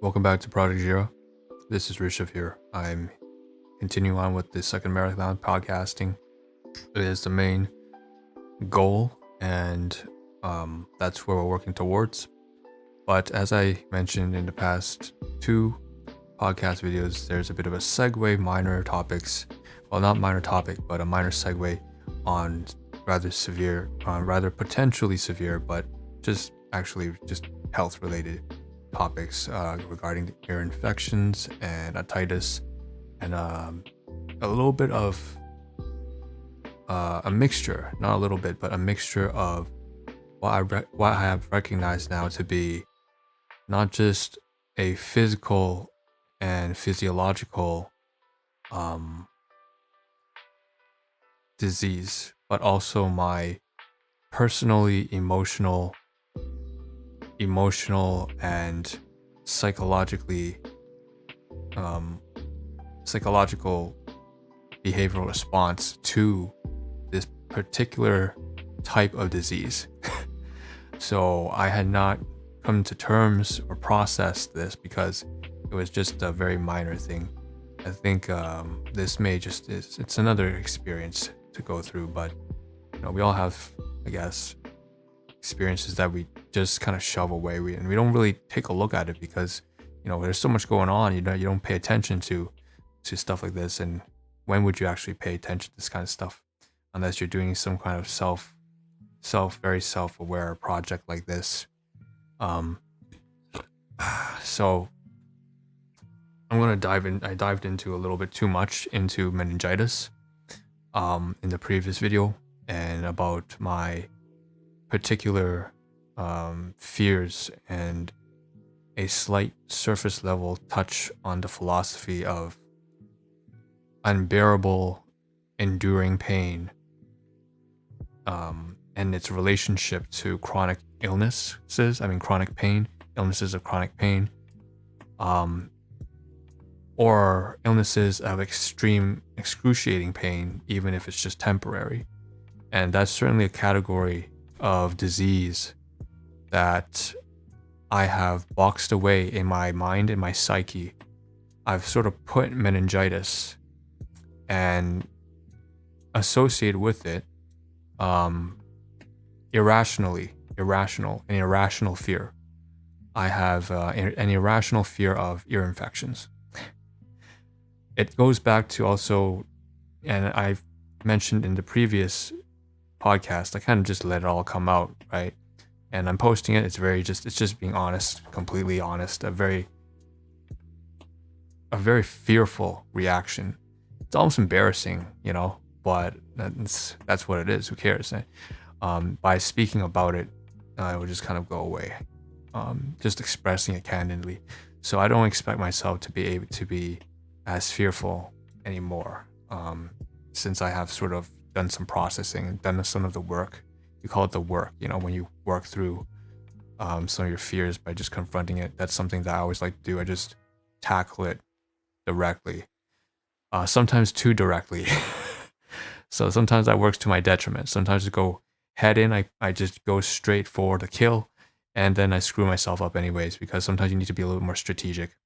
Welcome back to Project Zero. This is Rishabh here. I'm continuing on with the second marathon podcasting. It is the main goal, and that's where we're working towards. But as I mentioned in the past two podcast videos, there's a bit of a segue, minor topics. Well, not minor topic, but a minor segue on rather potentially severe, but just health related topics regarding ear infections and otitis, and a little bit of a mixture, not a little bit, but a mixture of what I have recognized now to be not just a physical and physiological disease, but also my personally emotional and psychological behavioral response to this particular type of disease. So I had not come to terms or processed this because it was just a very minor thing. I think this may just it's another experience to go through, but we all have, I guess, experiences that we just kind of shove away, and we don't really take a look at it because there's so much going on. You don't pay attention to stuff like this. And when would you actually pay attention to this kind of stuff unless you're doing some kind of very self-aware project like this? So I'm gonna dive in. I dived into a little bit too much into meningitis in the previous video, and about my particular fears and a slight surface level touch on the philosophy of unbearable, enduring pain, and its relationship to chronic illnesses. Chronic pain, illnesses of chronic pain, or illnesses of extreme, excruciating pain, even if it's just temporary. And that's certainly a category of disease that I have boxed away in my mind, in my psyche. I've sort of put meningitis and associated with it irrational fear. I have an irrational fear of ear infections. It goes back to also, and I've mentioned in the previous podcast, I kind of just let it all come out, right? And I'm posting it. It's just being honest, completely honest. A very fearful reaction. It's almost embarrassing, but that's what it is. Who cares? By speaking about it, it will just kind of go away. Just expressing it candidly. So I don't expect myself to be able to be as fearful anymore, since I have sort of done some processing and done some of the work. You call it the work, when you work through some of your fears by just confronting it. That's something that I always like to do. I just tackle it directly, sometimes too directly. So sometimes that works to my detriment. Sometimes to go head in, I just go straight for the kill, and then I screw myself up anyways, because sometimes you need to be a little more strategic.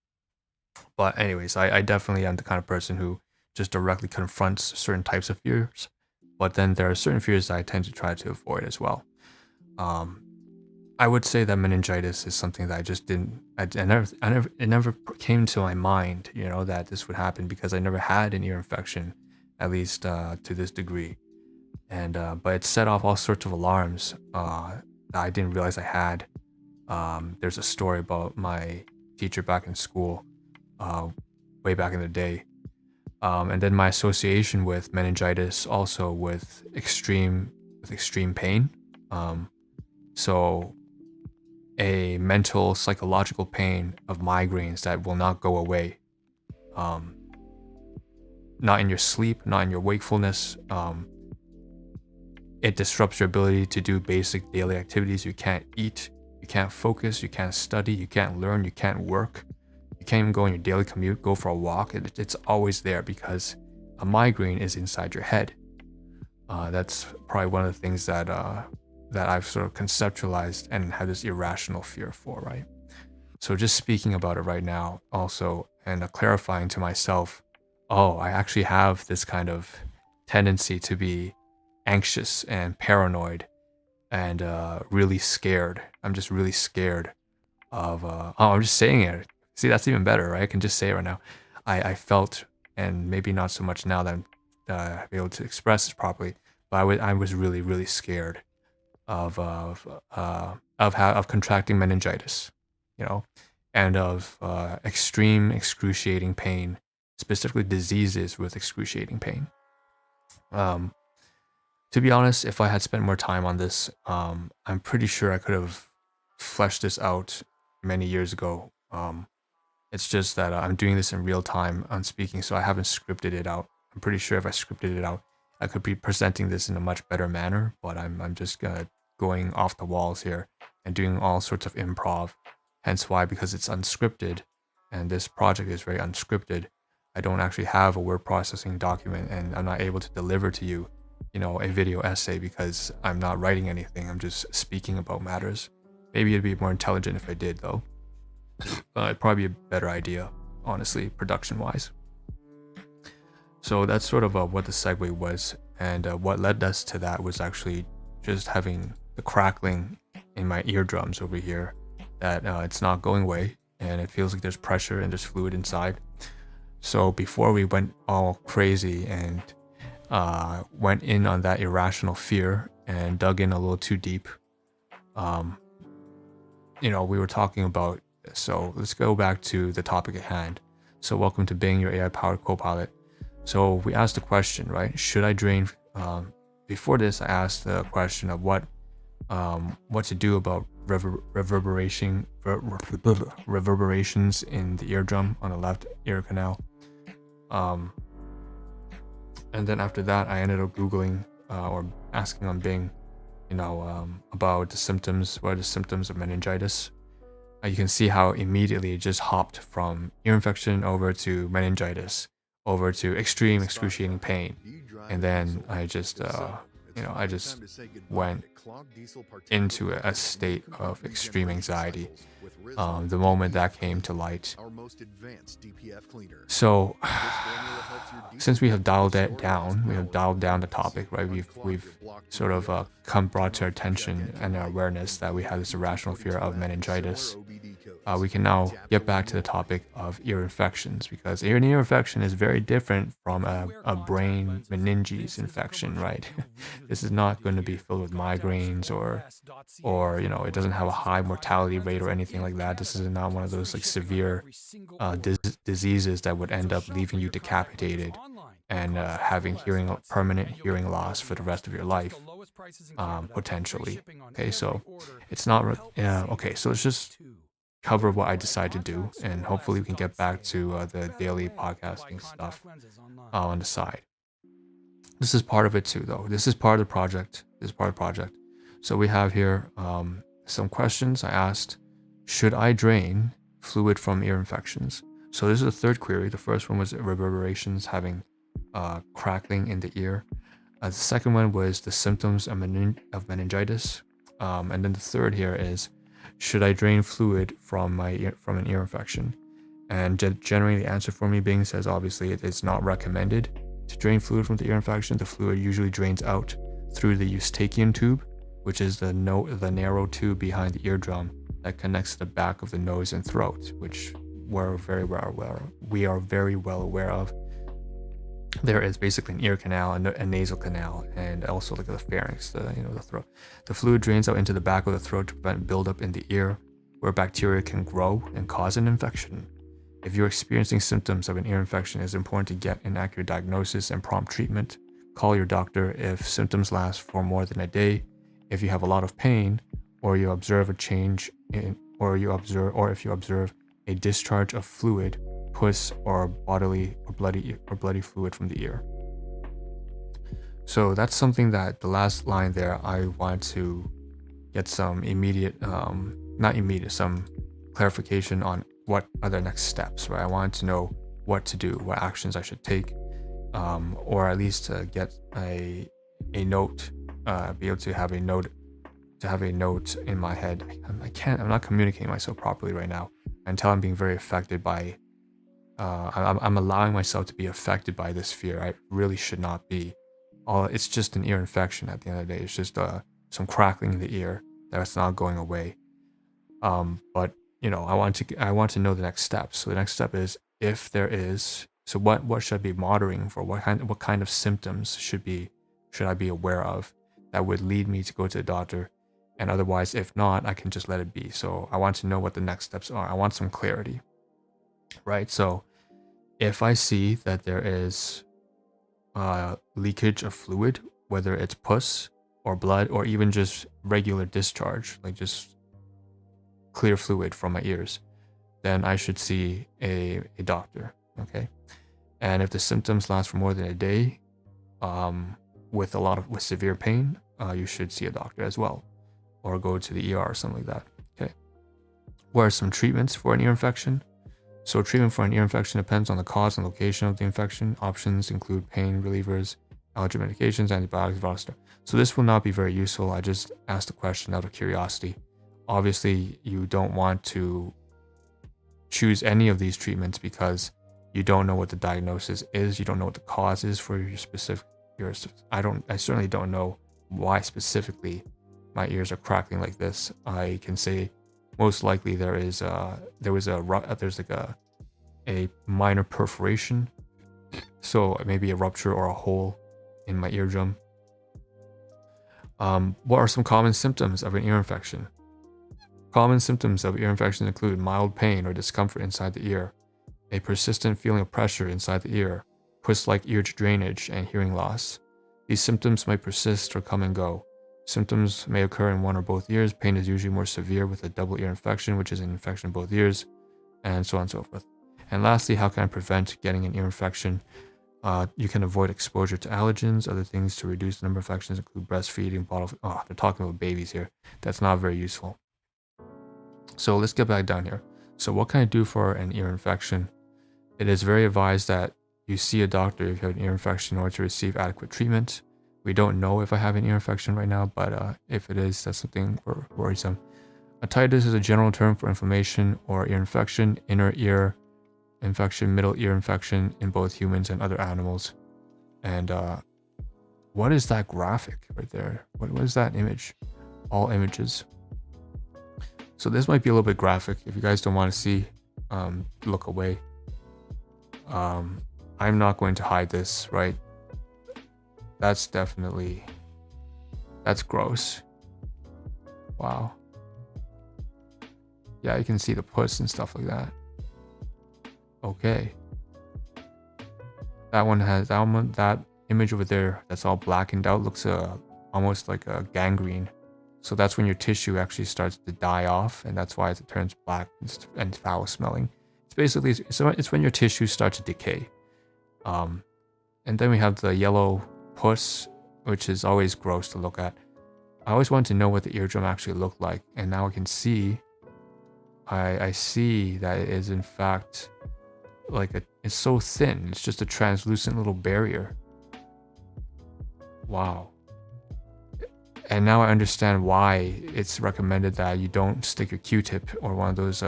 But anyways, I definitely am the kind of person who just directly confronts certain types of fears. But then there are certain fears that I tend to try to avoid as well. I would say that meningitis is something that I just didn't. It never came to my mind, that this would happen, because I never had an ear infection, at least to this degree. And but it set off all sorts of alarms that I didn't realize I had. There's a story about my teacher back in school, way back in the day. And then my association with meningitis also with extreme pain. So a mental, psychological pain of migraines that will not go away. Not in your sleep, not in your wakefulness. It disrupts your ability to do basic daily activities. You can't eat, you can't focus, you can't study, you can't learn, you can't work. You can't even go on your daily commute, go for a walk. It's always there because a migraine is inside your head. That's probably one of the things that I've sort of conceptualized and had this irrational fear for, right? So just speaking about it right now also, and clarifying to myself, oh, I actually have this kind of tendency to be anxious and paranoid and really scared. I'm just really scared of I'm just saying it. See, that's even better, right? I can just say it right now. I felt, and maybe not so much now that I'm able to express this properly, but I was really really scared of contracting meningitis, you know, and of extreme excruciating pain, specifically diseases with excruciating pain. Um, to be honest, if I had spent more time on this, I'm pretty sure I could have fleshed this out many years ago. It's just that I'm doing this in real time on speaking, so I haven't scripted it out. I'm pretty sure if I scripted it out, I could be presenting this in a much better manner. But I'm just going off the walls here and doing all sorts of improv. Hence why, because it's unscripted, and this project is very unscripted, I don't actually have a word processing document, and I'm not able to deliver to you, a video essay because I'm not writing anything. I'm just speaking about matters. Maybe it'd be more intelligent if I did, though. It'd probably be a better idea, honestly, production-wise. So that's sort of what the segue was, and what led us to that was actually just having the crackling in my eardrums over here, that it's not going away, and it feels like there's pressure and there's fluid inside. So before we went all crazy and went in on that irrational fear and dug in a little too deep, we were talking about, so let's go back to the topic at hand. So welcome to Bing, your AI-powered co-pilot. So we asked the question, right? Should I drain? Before this, I asked the question of what to do about reverberations in the eardrum on the left ear canal. And then after that, I ended up Googling or asking on Bing, about the symptoms. What are the symptoms of meningitis? You can see how immediately it just hopped from ear infection over to meningitis, over to extreme excruciating pain, and then I just went into a state of extreme anxiety the moment that came to light. So since we have dialed that down, the topic, right? We've sort of brought to our attention and our awareness that we have this irrational fear of meningitis. We can now get back to the topic of ear infections, because ear infection is very different from a brain meninges infection, right? This is not going to be filled with migraines or it doesn't have a high mortality rate or anything like that. This is not one of those like severe diseases that would end up leaving you decapitated and having permanent hearing loss for the rest of your life, potentially. Okay, so it's not. Okay, so let's just cover what I decide to do, and hopefully we can get back to the daily podcasting stuff on the side. This is part of it too, though. This is part of the project. So we have here some questions I asked. Should I drain fluid from ear infections? So this is the third query. The first one was reverberations, having crackling in the ear. The second one was the symptoms of meningitis. And then the third here is, should I drain fluid from an ear infection? And generally the answer for me being says, obviously it's not recommended to drain fluid from the ear infection. The fluid usually drains out through the eustachian tube, which is the narrow tube behind the eardrum that connects to the back of the nose and throat, which we are very well aware of. There is basically an ear canal and a nasal canal, and also like the pharynx, the throat. The fluid drains out into the back of the throat to prevent buildup in the ear, where bacteria can grow and cause an infection. If you're experiencing symptoms of an ear infection, it's important to get an accurate diagnosis and prompt treatment. Call your doctor if symptoms last for more than a day, if you have a lot of pain, or you observe a change in, or if you observe a discharge of fluid, pus, or bloody fluid from the ear. So that's something that the last line there, I want to get some some clarification on what are the next steps, right? I wanted to know what to do, what actions I should take, or at least to get a note, be able to have a note in my head. I'm not communicating myself properly right now. until I'm being very affected by, I'm allowing myself to be affected by this fear. I really should not be. It's just an ear infection at the end of the day. It's just some crackling in the ear that's not going away. But I want to know the next step. So the next step is, if there is, so what should I be monitoring for? What kind of symptoms should I be aware of that would lead me to go to the doctor? And otherwise, if not, I can just let it be. So I want to know what the next steps are. I want some clarity, right? So if I see that there is leakage of fluid, whether it's pus or blood or even just regular discharge, like just clear fluid from my ears, then I should see a doctor. Okay. And if the symptoms last for more than a day, with severe pain, you should see a doctor as well, or go to the ER or something like that. Okay. What are some treatments for an ear infection? So treatment for an ear infection depends on the cause and location of the infection. Options include pain relievers, allergy medications, antibiotics, etc. So this will not be very useful. I just asked the question out of curiosity. Obviously, you don't want to choose any of these treatments because you don't know what the diagnosis is. You don't know what the cause is for your specific ears. I certainly don't know why specifically my ears are crackling like this. I can say most likely there's like a minor perforation, so maybe a rupture or a hole in my eardrum. What are some common symptoms of an ear infection? Common symptoms of ear infections include mild pain or discomfort inside the ear, a persistent feeling of pressure inside the ear, pus-like ear drainage, and hearing loss. These symptoms might persist or come and go. Symptoms may occur in one or both ears. Pain is usually more severe with a double ear infection, which is an infection in both ears, and so on and so forth. And lastly, how can I prevent getting an ear infection? You can avoid exposure to allergens. Other things to reduce the number of infections include breastfeeding, they're talking about babies here. That's not very useful. So let's get back down here. So what can I do for an ear infection? It is very advised that you see a doctor if you have an ear infection in order to receive adequate treatment. We don't know if I have an ear infection right now, but if it is, that's something worrisome. Tinnitus is a general term for inflammation or ear infection, inner ear infection, middle ear infection in both humans and other animals. And what is that graphic right there? What is that image? All images. So this might be a little bit graphic. If you guys don't want to see, look away. I'm not going to hide this, right? That's gross. Wow. Yeah, you can see the pus and stuff like that. Okay. That image over there that's all blackened out looks almost like a gangrene. So that's when your tissue actually starts to die off, and that's why it turns black and foul smelling. It's basically, it's when your tissues start to decay. And then we have the yellow pus, which is always gross to look at. I always wanted to know what the eardrum actually looked like, and now I can see. I see that it is in fact it's so thin. It's just a translucent little barrier. Wow. And now I understand why it's recommended that you don't stick your Q-tip or one of those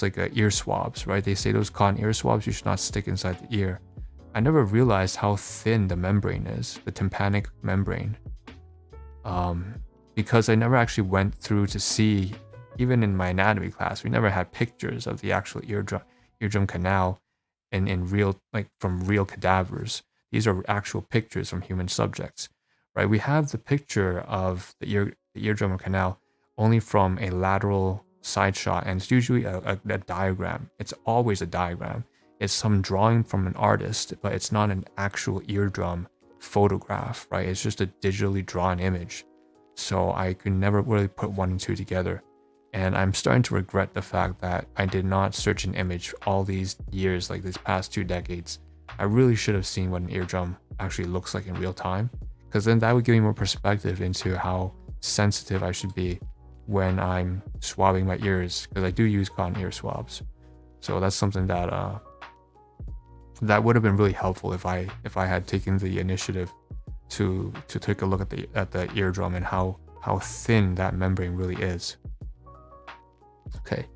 ear swabs, right? They say those cotton ear swabs you should not stick inside the ear. I never realized how thin the membrane is, the tympanic membrane, because I never actually went through to see. Even in my anatomy class, we never had pictures of the actual eardrum canal in real, from real cadavers. These are actual pictures from human subjects, right? We have the picture of the eardrum canal only from a lateral side shot, and it's usually a diagram. It's always a diagram. It's some drawing from an artist, but it's not an actual eardrum photograph, right? It's just a digitally drawn image. So I could never really put one and two together. And I'm starting to regret the fact that I did not search an image all these years, like these past 2 decades. I really should have seen what an eardrum actually looks like in real time, because then that would give me more perspective into how sensitive I should be when I'm swabbing my ears, because I do use cotton ear swabs. So that's something that that would have been really helpful if I had taken the initiative to take a look at the eardrum and how thin that membrane really is. Okay.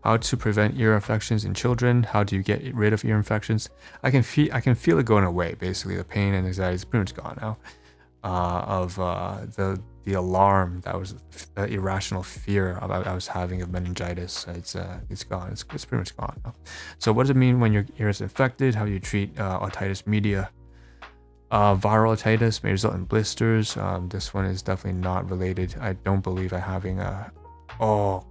How to prevent ear infections in children? How do you get rid of ear infections? I can feel it going away. Basically, the pain and anxiety is pretty much gone now. The alarm that was the irrational fear I was having of meningitis. It's gone. It's pretty much gone now. So what does it mean when your ear is infected? How do you treat otitis media? Viral otitis may result in blisters. This one is definitely not related. I don't believe I'm having a. Oh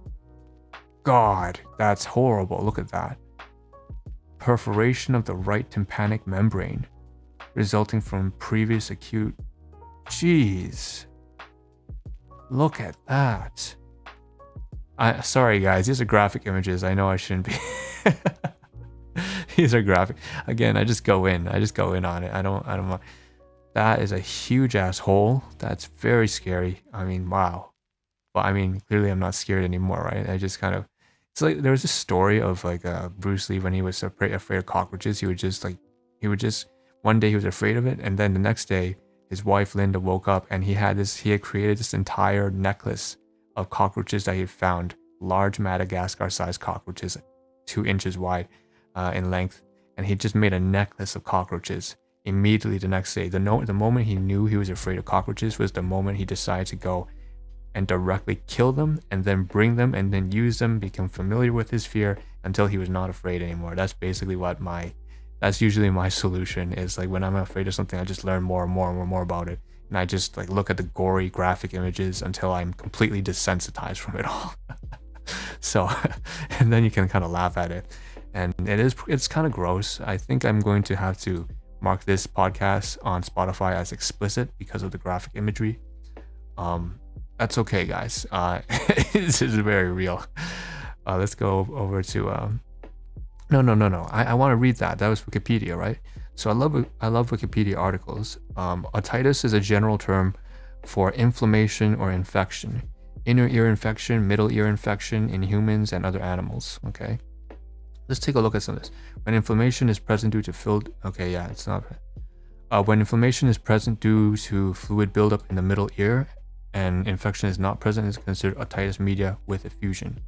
God, that's horrible. Look at that. Perforation of the right tympanic membrane, resulting from previous acute. Jeez. Look at that. Sorry guys, these are graphic images. I know I shouldn't be. These are graphic. Again, I just go in on it. I don't mind. That is a huge ass hole. That's very scary. I mean, wow. But I mean, clearly I'm not scared anymore, right? I just kind of, it's like there was a story of like Bruce Lee when he was afraid of cockroaches. He would just one day he was afraid of it, and then the next day his wife Linda woke up and he had created this entire necklace of cockroaches that he had found, large Madagascar-sized cockroaches, 2 inches wide in length, and he just made a necklace of cockroaches. Immediately the next day, the moment he knew he was afraid of cockroaches was the moment he decided to go and directly kill them and then bring them and then use them, become familiar with his fear until he was not afraid anymore. That's basically that's usually my solution, is like when I'm afraid of something, I just learn more and more and more about it. And I just like look at the gory graphic images until I'm completely desensitized from it all. So, and then you can kind of laugh at it. And it's kind of gross. I think I'm going to have to mark this podcast on Spotify as explicit because of the graphic imagery. That's okay, guys. This is very real. Let's go over to no. I want to read that. That was Wikipedia, right? So I love Wikipedia articles. Otitis is a general term for inflammation or infection. Inner ear infection, middle ear infection in humans and other animals. Okay. Let's take a look at some of this. When inflammation is present due to when inflammation is present due to fluid buildup in the middle ear and infection is not present, is considered otitis media with effusion.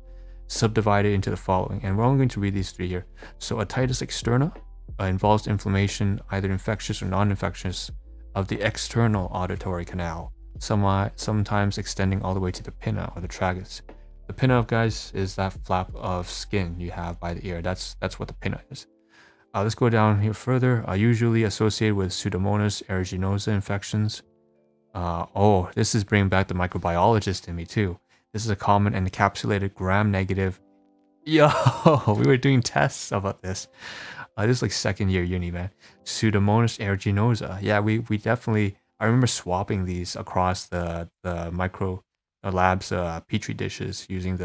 Subdivided into the following, and we're only going to read these 3 here. So otitis externa involves inflammation, either infectious or non-infectious, of the external auditory canal, sometimes extending all the way to the pinna or the tragus. The pinna, guys, is that flap of skin you have by the ear. That's what the pinna is. Let's go down here further. Usually associated with Pseudomonas aeruginosa infections. This is bringing back the microbiologist in me too. This is a common and encapsulated gram-negative. Yo, we were doing tests about this. This is like 2nd year uni, man. Pseudomonas aeruginosa. Yeah, we definitely. I remember swapping these across the micro labs petri dishes using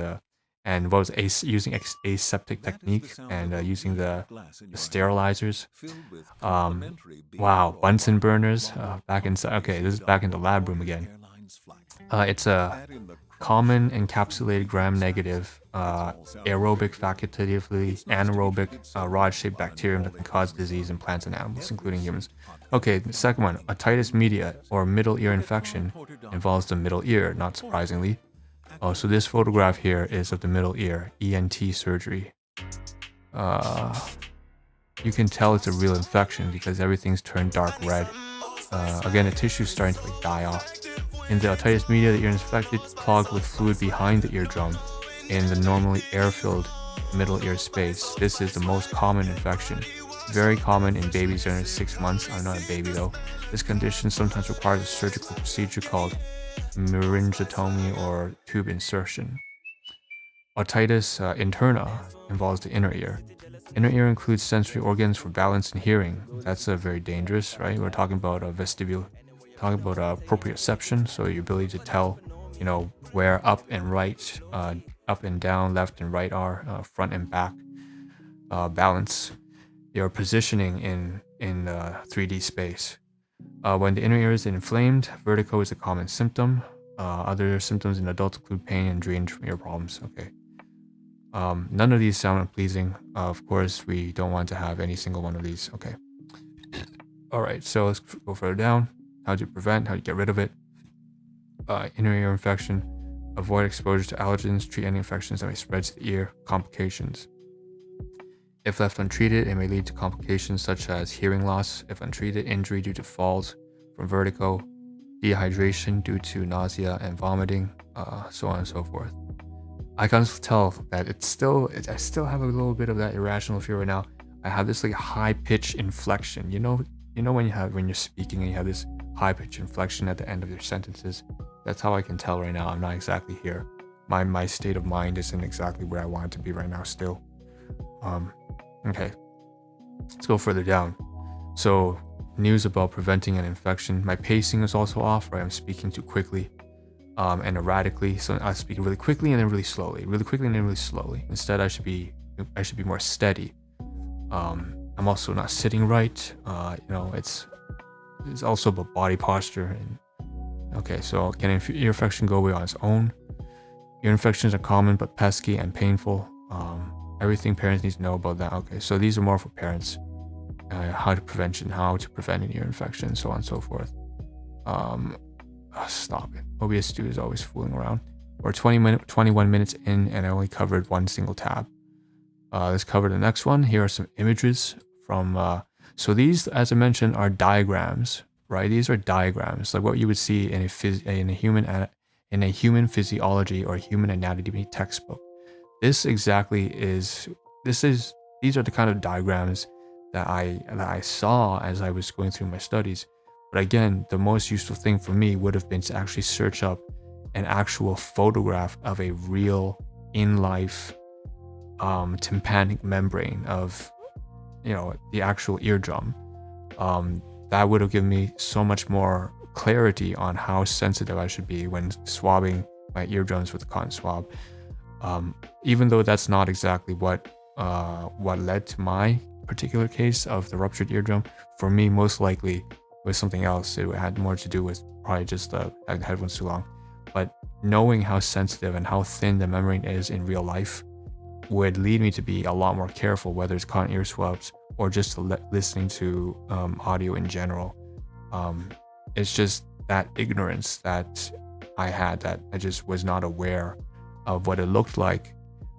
aseptic technique and using the sterilizers. Wow, Bunsen burners back inside. Okay, this is back in the lab room again. It's a common encapsulated gram-negative aerobic facultatively anaerobic rod-shaped bacterium that can cause disease in plants and animals, including humans. Okay, the second one, otitis media or middle ear infection, involves the middle ear, not surprisingly. So this photograph here is of the middle ear, ENT surgery. You can tell it's a real infection because everything's turned dark red. Again, the tissue's starting to like die off. In the otitis media, the ear is infected, clogged with fluid behind the eardrum in the normally air-filled middle ear space. This is the most common infection. Very common in babies under 6 months. I'm not a baby though. This condition sometimes requires a surgical procedure called myringotomy or tube insertion. Otitis interna involves the inner ear. Inner ear includes sensory organs for balance and hearing. That's very dangerous, right? We're talking about vestibule, talking about proprioception, so your ability to tell, where up and right, up and down, left and right are, front and back, balance, your positioning in 3D space. When the inner ear is inflamed, vertigo is a common symptom. Other symptoms in adults include pain and drainage from ear problems. Okay. None of these sound unpleasing. Of course, we don't want to have any single one of these. Okay. All right, so let's go further down. How do you prevent? How do you get rid of it? Inner ear infection. Avoid exposure to allergens. Treat any infections that may spread to the ear. Complications. If left untreated, it may lead to complications such as hearing loss. If untreated, injury due to falls from vertigo, dehydration due to nausea and vomiting, so on and so forth. I can tell that I still have a little bit of that irrational fear right now. I have this like high pitch inflection. You know when you're speaking and you have this high pitch inflection at the end of your sentences. That's how I can tell right now. I'm not exactly here. My state of mind isn't exactly where I want it to be right now still. Okay, let's go further down. So, news about preventing an infection. My pacing is also off, right? I'm speaking too quickly and erratically. So I speak really quickly and then really slowly, really quickly and then really slowly. Instead, I should be more steady. I'm also not sitting right. It's also about body posture. And okay, so can ear infection go away on its own? Ear infections are common but pesky and painful. Everything parents need to know about that. Okay, so these are more for parents. How to prevent an ear infection, so on and so forth. Stop it. OBS Studio is always fooling around. We're 21 minutes in, and I only covered one single tab. Let's cover the next one. Here are some images from. So these, as I mentioned, are diagrams, right? These are diagrams, like what you would see in a human physiology or human anatomy textbook. These are the kind of diagrams that I saw as I was going through my studies. But again, the most useful thing for me would have been to actually search up an actual photograph of a real in-life tympanic membrane of, the actual eardrum. That would have given me so much more clarity on how sensitive I should be when swabbing my eardrums with a cotton swab. Even though that's not exactly what led to my particular case of the ruptured eardrum, for me, most likely was something else. It had more to do with probably just the headphones too long. But knowing how sensitive and how thin the membrane is in real life would lead me to be a lot more careful, whether it's cotton ear swabs or just listening to audio in general. It's just that ignorance that I had, that I just was not aware of what it looked like.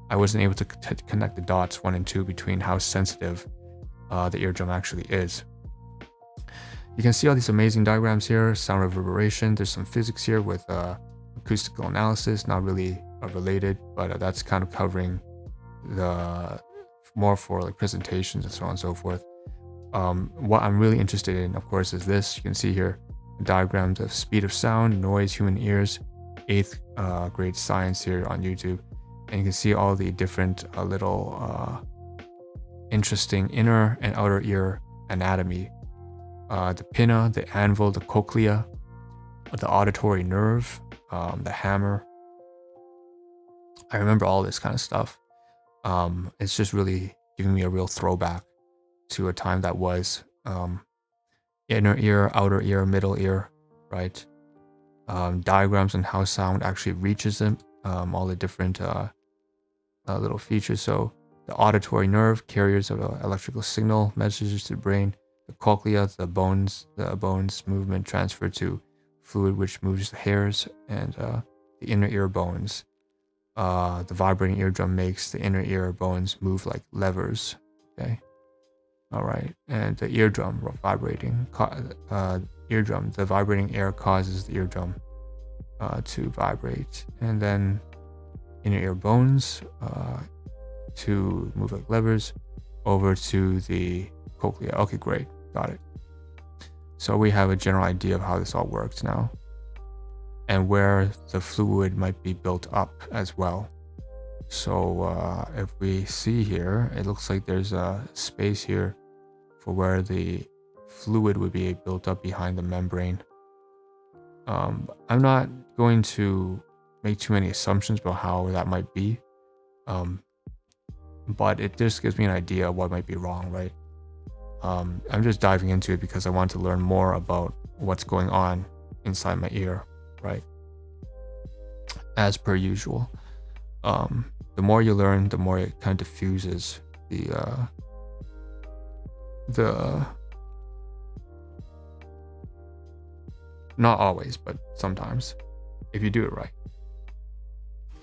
I wasn't able to connect the dots 1 and 2 between how sensitive the eardrum actually is. You can see all these amazing diagrams here. Sound reverberation. There's some physics here with acoustical analysis, not really related, but that's kind of covering the more for like presentations and so on and so forth. What I'm really interested in, of course, is this. You can see here diagrams of speed of sound, noise, human ears, 8th grade science here on YouTube. And you can see all the different little interesting inner and outer ear anatomy. The pinna, the anvil, the cochlea, the auditory nerve, the hammer. I remember all this kind of stuff. It's just really giving me a real throwback to a time that was inner ear, outer ear, middle ear, right? Diagrams on how sound actually reaches them, all the different little features. So the auditory nerve, carriers of electrical signal messages to the brain. The cochlea, the bones movement transferred to fluid which moves the hairs, and the inner ear bones. The vibrating eardrum makes the inner ear bones move like levers. Okay. All right. And the eardrum vibrating. Eardrum. The vibrating air causes the eardrum to vibrate, and then inner ear bones to move like levers over to the cochlea. Okay, great. Got it. So we have a general idea of how this all works now, and where the fluid might be built up as well. So if we see here, it looks like there's a space here for where the fluid would be built up behind the membrane. I'm not going to make too many assumptions about how that might be, but it just gives me an idea of what might be wrong, right? I'm just diving into it because I want to learn more about what's going on inside my ear, right? As per usual. The more you learn, the more it kind of diffuses the not always, but sometimes, if you do it right.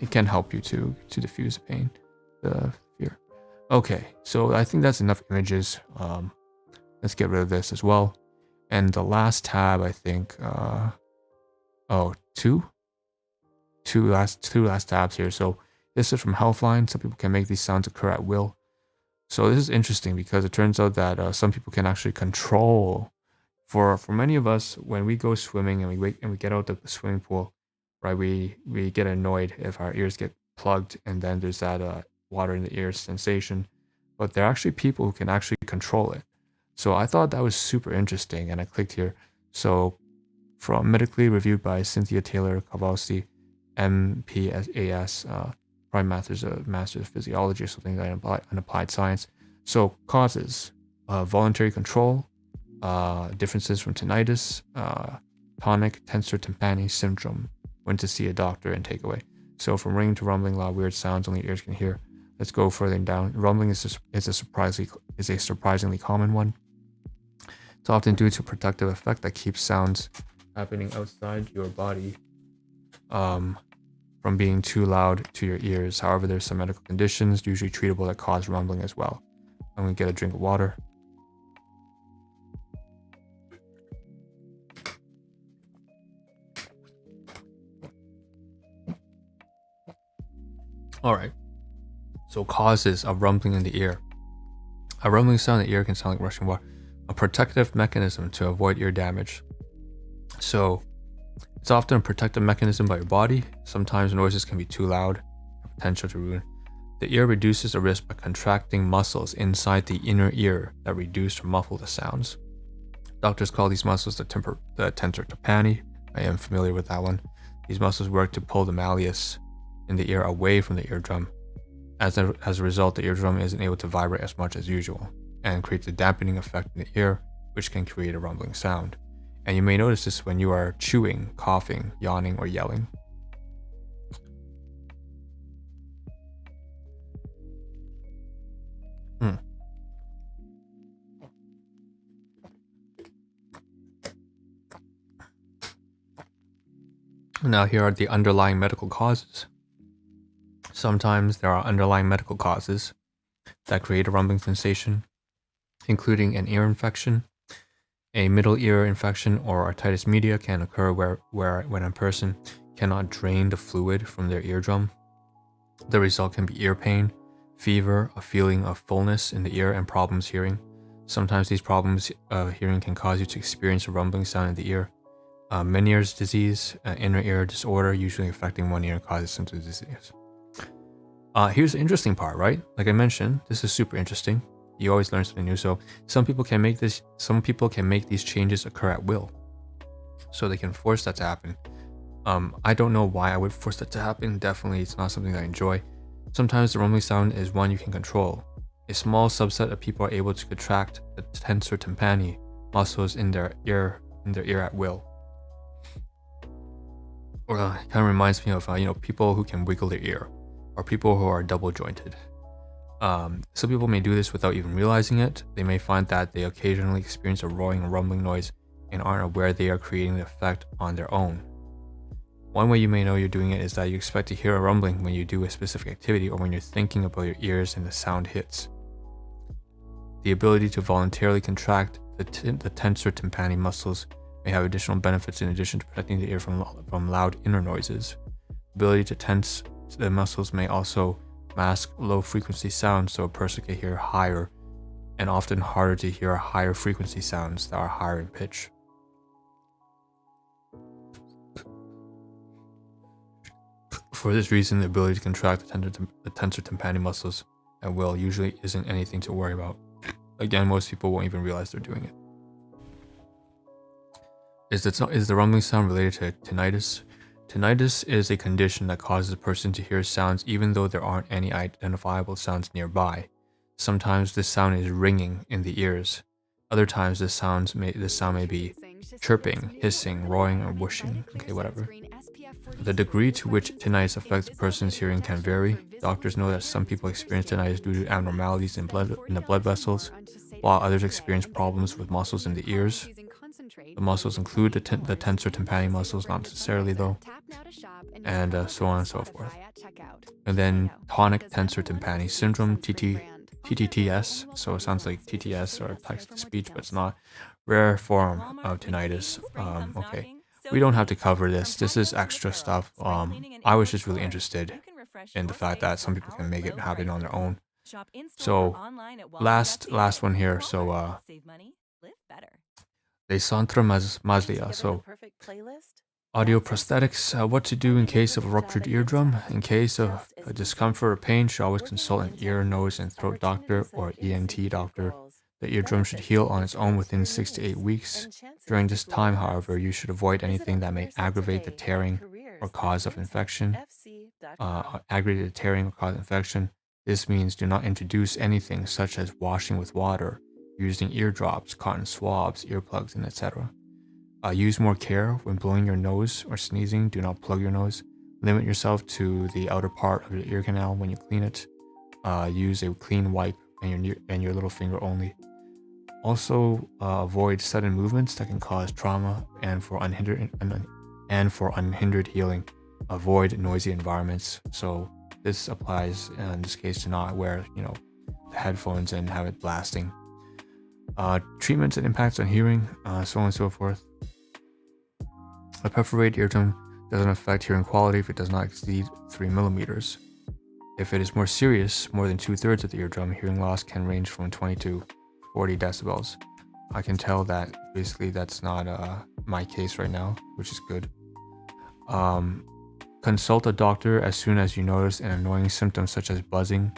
it can help you to diffuse the pain, the fear. Okay, so I think that's enough images. Let's get rid of this as well. And the last tab, I think, two last tabs here. So this is from Healthline. Some people can make these sounds occur at will. So this is interesting because it turns out that some people can actually control. For many of us, when we go swimming and we get out of the swimming pool, right? We get annoyed if our ears get plugged, and then there's that water in the ear sensation. But there are actually people who can actually control it. So I thought that was super interesting, and I clicked here. So from medically reviewed by Cynthia Taylor Kowalski, MPSAS, probably Master of Physiology or something like that, in applied science. So causes, voluntary control, differences from tinnitus, tonic tensor tympani syndrome, when to see a doctor, and takeaway. So from ringing to rumbling, loud weird sounds only ears can hear. Let's go further down. Rumbling is a surprisingly common one. It's often due to a protective effect that keeps sounds happening outside your body from being too loud to your ears. However, there's some medical conditions, usually treatable, that cause rumbling as well. I'm gonna get a drink of water. All right. So causes of rumbling in the ear. A rumbling sound in the ear can sound like rushing water. A protective mechanism to avoid ear damage. So it's often a protective mechanism by your body. Sometimes noises can be too loud, potential to ruin. The ear reduces the risk by contracting muscles inside the inner ear that reduce or muffle the sounds. Doctors call these muscles the tensor tympani. I am familiar with that one. These muscles work to pull the malleus in the ear away from the eardrum. As a result, the eardrum isn't able to vibrate as much as usual, and creates a dampening effect in the ear, which can create a rumbling sound. And you may notice this when you are chewing, coughing, yawning, or yelling. Now here are the underlying medical causes. Sometimes there are underlying medical causes that create a rumbling sensation, including an ear infection. A middle ear infection or otitis media can occur when a person cannot drain the fluid from their eardrum. The result can be ear pain, fever, a feeling of fullness in the ear, and problems hearing. Sometimes these problems of hearing can cause you to experience a rumbling sound in the ear. Meniere's disease, inner ear disorder, usually affecting one ear, causes symptoms of disease. Here's the interesting part, right? Like I mentioned, this is super interesting. You always learn something new. So some people can make these changes occur at will. So they can force that to happen. I don't know why I would force that to happen. Definitely, it's not something I enjoy. Sometimes the rumbling sound is one you can control. A small subset of people are able to contract the tensor tympani muscles in their ear at will. Or it kind of reminds me of people who can wiggle their ear, or people who are double jointed. Some people may do this without even realizing it. They may find that they occasionally experience a roaring or rumbling noise and aren't aware they are creating the effect on their own. One way you may know you're doing it is that you expect to hear a rumbling when you do a specific activity or when you're thinking about your ears and the sound hits. The ability to voluntarily contract the tensor tympani muscles may have additional benefits in addition to protecting the ear from loud inner noises. The ability to tense the muscles may also mask low frequency sounds, so a person can hear higher and often harder to hear higher frequency sounds that are higher in pitch. For this reason, the ability to contract the tensor tympani muscles at will usually isn't anything to worry about. Again, most people won't even realize they're doing it. Is the rumbling sound related to tinnitus? Tinnitus is a condition that causes a person to hear sounds even though there aren't any identifiable sounds nearby. Sometimes this sound is ringing in the ears. Other times this sound may be chirping, hissing, roaring, or whooshing. Okay, whatever. The degree to which tinnitus affects a person's hearing can vary. Doctors know that some people experience tinnitus due to abnormalities in the blood vessels, while others experience problems with muscles in the ears. The muscles include the tensor tympani muscles, not necessarily though. and so on and so forth. And then tonic tensor tympani syndrome, TTTS. So it sounds like TTS or text to speech, but it's not. Rare form of tinnitus. Okay, we don't have to cover this. This is extra stuff. I was just really interested in the fact that some people can make it happen on their own. So last one here. So Lesantra Maslia. So audio prosthetics. What to do in case of a ruptured eardrum? In case of discomfort or pain, should always consult an ear, nose, and throat doctor or ENT doctor. The eardrum should heal on its own within 6 to 8 weeks. During this time, however, you should avoid anything that may aggravate the tearing or cause of infection. Aggravated tearing or cause infection. This means do not introduce anything such as washing with water, using eardrops, cotton swabs, earplugs, and etc. Use more care when blowing your nose or sneezing. Do not plug your nose. Limit yourself to the outer part of your ear canal when you clean it. Use a clean wipe and your little finger only. Also, avoid sudden movements that can cause trauma and for unhindered healing. Avoid noisy environments. So this applies in this case to not wear, the headphones and have it blasting. Treatments and impacts on hearing, so on and so forth. A perforated eardrum doesn't affect hearing quality if it does not exceed 3 millimeters. If it is more serious, more than 2/3 of the eardrum, hearing loss can range from 20 to 40 decibels. I can tell that basically that's not my case right now, which is good. Consult a doctor as soon as you notice an annoying symptom such as buzzing,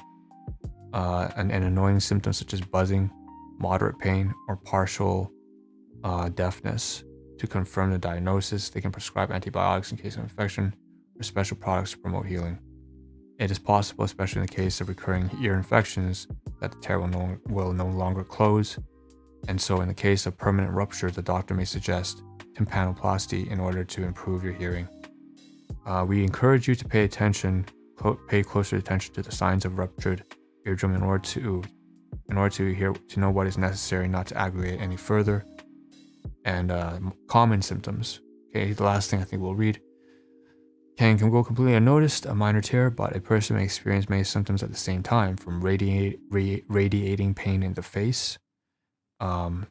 moderate pain, or partial deafness. To confirm the diagnosis, they can prescribe antibiotics in case of infection or special products to promote healing. It is possible, especially in the case of recurring ear infections, that the tear will no longer close, and so in the case of permanent rupture, the doctor may suggest tympanoplasty in order to improve your hearing. We encourage you to pay closer attention to the signs of ruptured eardrum in order to know what is necessary not to aggravate any further. And common symptoms. Okay, the last thing I think we'll read. Can go completely unnoticed, a minor tear, but a person may experience many symptoms at the same time, from radiating pain in the face, a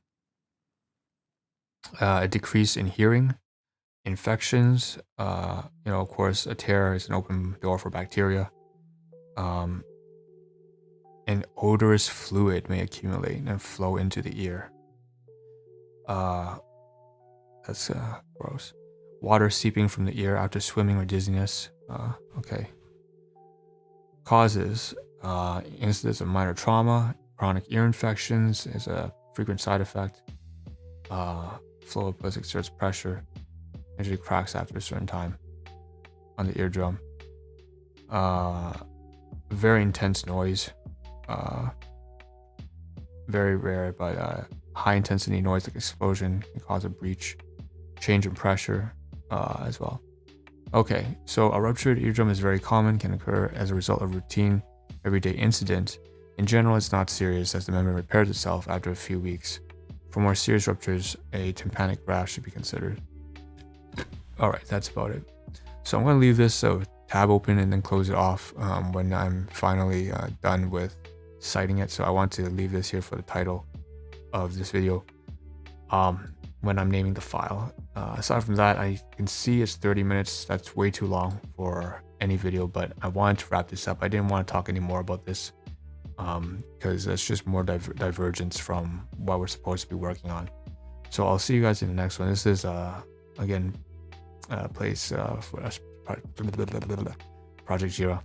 decrease in hearing, infections, of course, a tear is an open door for bacteria. An odorous fluid may accumulate and flow into the ear. That's gross. Water seeping from the ear after swimming or dizziness. Okay. Causes. Incidents of minor trauma. Chronic ear infections is a frequent side effect. Flow of blood exerts pressure. Usually cracks after a certain time on the eardrum. Very intense noise. Very rare, but high intensity noise like explosion can cause a breach. Change in pressure as well. Okay, so a ruptured eardrum is very common, can occur as a result of routine, everyday incident. In general, it's not serious as the membrane repairs itself after a few weeks. For more serious ruptures, a tympanic graft should be considered. Alright, that's about it. So I'm going to leave this tab open and then close it off when I'm finally done with citing it. So I want to leave this here for the title of this video when I'm naming the file. Aside from that, I can see it's 30 minutes. That's way too long for any video, but I wanted to wrap this up. I didn't want to talk anymore about this because it's just more divergence from what we're supposed to be working on. So I'll see you guys in the next one. This is again place for us, Project Jira,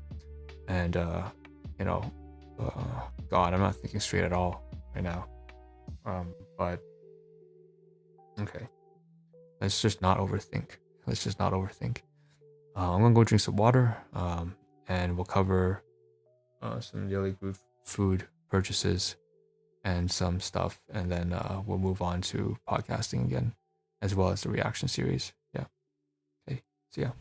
and God, I'm not thinking straight at all right now. But okay, let's just not overthink. I'm gonna go drink some water, and we'll cover some daily food purchases and some stuff, and then we'll move on to podcasting again, as well as the reaction series. Yeah. Okay. See ya.